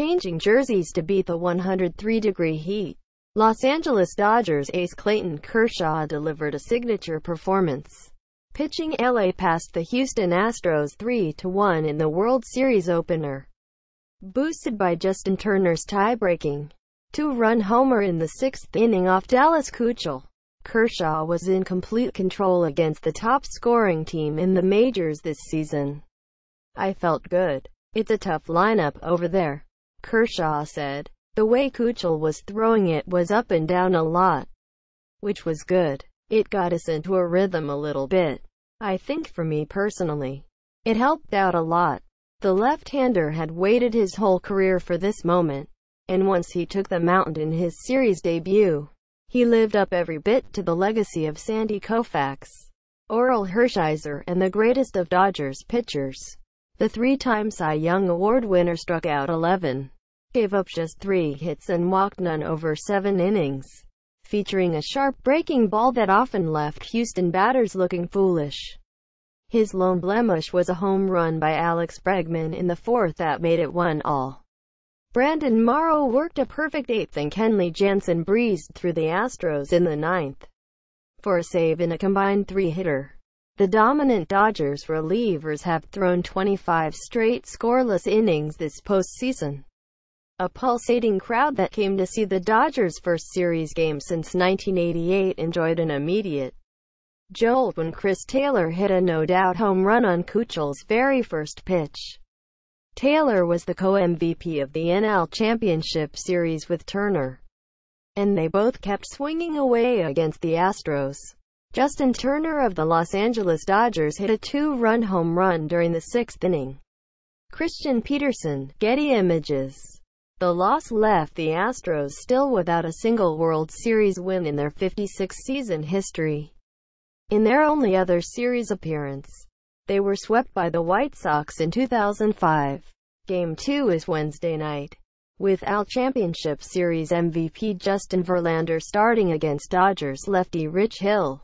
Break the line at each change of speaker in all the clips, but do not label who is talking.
changing jerseys to beat the 103-degree heat. Los Angeles Dodgers ace Clayton Kershaw delivered a signature performance, pitching LA past the Houston Astros 3-1 in the World Series opener. Boosted by Justin Turner's tie-breaking two-run homer in the sixth inning off Dallas Keuchel, Kershaw was in complete control against the top-scoring team in the majors this season. "I felt good. It's a tough lineup over there," Kershaw said. "The way Keuchel was throwing it was up and down a lot, which was good. It got us into a rhythm a little bit. I think for me personally, it helped out a lot." The left-hander had waited his whole career for this moment, and once he took the mound in his series debut, he lived up every bit to the legacy of Sandy Koufax, Orel Hershiser, and the greatest of Dodgers pitchers. The three-time Cy Young Award winner struck out 11, gave up just 3 hits and walked none over 7 innings, featuring a sharp breaking ball that often left Houston batters looking foolish. His lone blemish was a home run by Alex Bregman in the fourth that made it 1-1. Brandon Morrow worked a perfect eighth and Kenley Jansen breezed through the Astros in the ninth for a save in a combined 3-hitter. The dominant Dodgers relievers have thrown 25 straight scoreless innings this postseason. A pulsating crowd that came to see the Dodgers' first series game since 1988 enjoyed an immediate jolt when Chris Taylor hit a no-doubt home run on Keuchel's very first pitch. Taylor was the co-MVP of the NL Championship Series with Turner, and they both kept swinging away against the Astros. Justin Turner of the Los Angeles Dodgers hit a 2-run home run during the sixth inning. Christian Peterson, Getty Images. The loss left the Astros still without a single World Series win in their 56-season history. In their only other series appearance, they were swept by the White Sox in 2005. Game 2 is Wednesday night, with AL Championship Series MVP Justin Verlander starting against Dodgers lefty Rich Hill.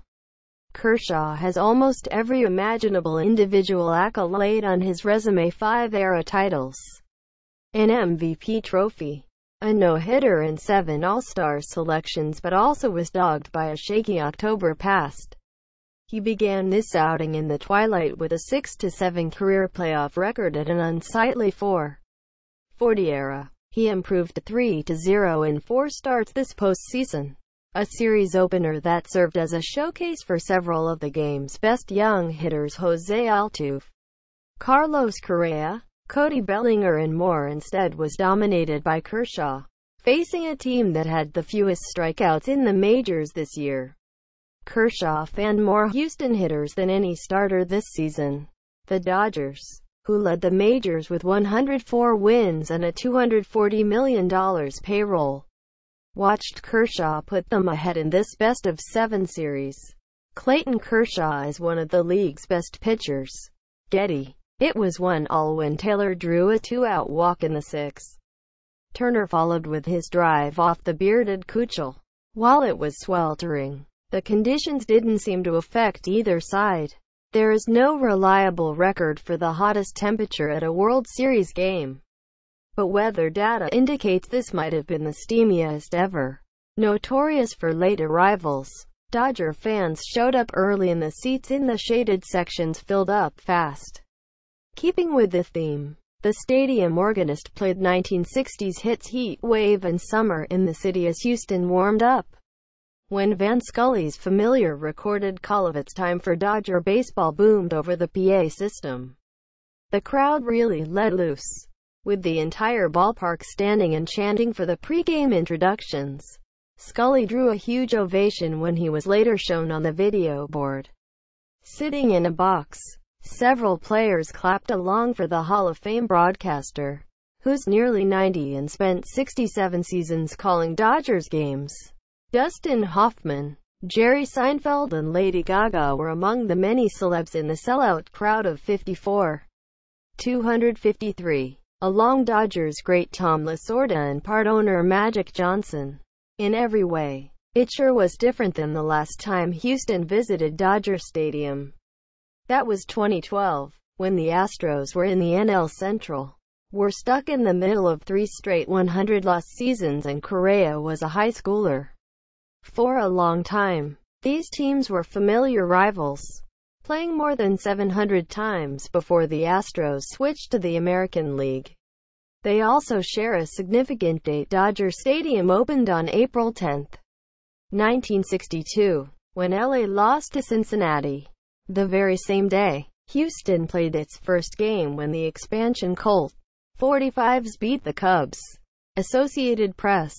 Kershaw has almost every imaginable individual accolade on his resume: 5 era titles, an MVP trophy, a no-hitter, and 7 All-Star selections, but also was dogged by a shaky October past. He began this outing in the twilight with a 6-7 career playoff record at an unsightly 440 era. He improved to 3-0 in 4 starts this postseason, a series opener that served as a showcase for several of the game's best young hitters: Jose Altuve, Carlos Correa, Cody Bellinger, and more. Instead was dominated by Kershaw, facing a team that had the fewest strikeouts in the majors this year. Kershaw fanned more Houston hitters than any starter this season. The Dodgers, who led the majors with 104 wins and a $240 million payroll, watched Kershaw put them ahead in this best-of-7 series. Clayton Kershaw is one of the league's best pitchers. Getty. It was 1-1 when Taylor drew a 2-out walk in the sixth. Turner followed with his drive off the bearded Keuchel. While it was sweltering, the conditions didn't seem to affect either side. There is no reliable record for the hottest temperature at a World Series game, but weather data indicates this might have been the steamiest ever. Notorious for late arrivals, Dodger fans showed up early and the seats in the shaded sections filled up fast. Keeping with the theme, the stadium organist played 1960s hits Heat Wave and Summer in the City as Houston warmed up. When Van Scully's familiar recorded call of "It's time for Dodger baseball" boomed over the PA system, the crowd really let loose, with the entire ballpark standing and chanting for the pregame introductions. Scully drew a huge ovation when he was later shown on the video board, sitting in a box. Several players clapped along for the Hall of Fame broadcaster, who's nearly 90 and spent 67 seasons calling Dodgers games. Dustin Hoffman, Jerry Seinfeld, and Lady Gaga were among the many celebs in the sellout crowd of 54,253, along Dodgers great Tom Lasorda and part owner Magic Johnson. In every way, it sure was different than the last time Houston visited Dodger Stadium. That was 2012, when the Astros were in the NL Central. were stuck in the middle of 3 straight 100-loss seasons, and Correa was a high schooler for a long time. These teams were familiar rivals, playing more than 700 times before the Astros switched to the American League. They also share a significant date. Dodger Stadium opened on April 10, 1962, when LA lost to Cincinnati. The very same day, Houston played its first game when the expansion Colt 45s beat the Cubs. Associated Press.